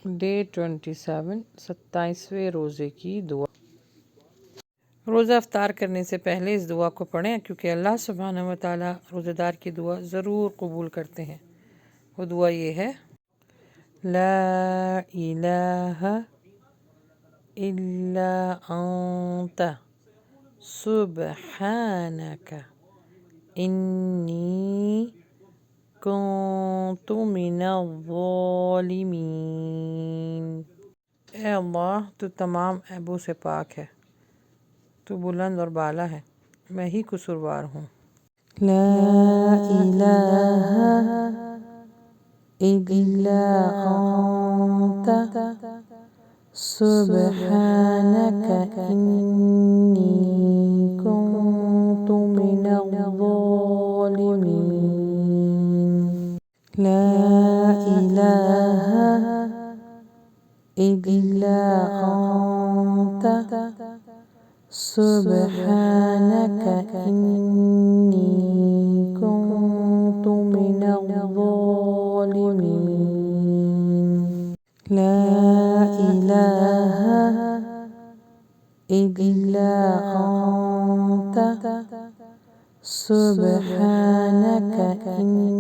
Day 27 27ویں روزے کی دعا۔ روزہ افطار کرنے سے پہلے اس دعا کو پڑھیں کیونکہ اللہ سبحانہ و تعالیٰ روزہ دار کی دعا ضرور قبول کرتے ہیں۔ وہ دعا یہ ہے: لا الہ الا انت سبحانک انی کنت من الظالمین۔ اے اللہ، تو تمام عیبوں سے پاک ہے، تو بلند اور بالا ہے، میں ہی قصوروار ہوں۔ لا الہ الا انت سبحانک انی کنت من الظالمین۔ لا الہ الا انت سبحانک انی کنت من الظالمین۔ لا الہ الا انت سبحانک انی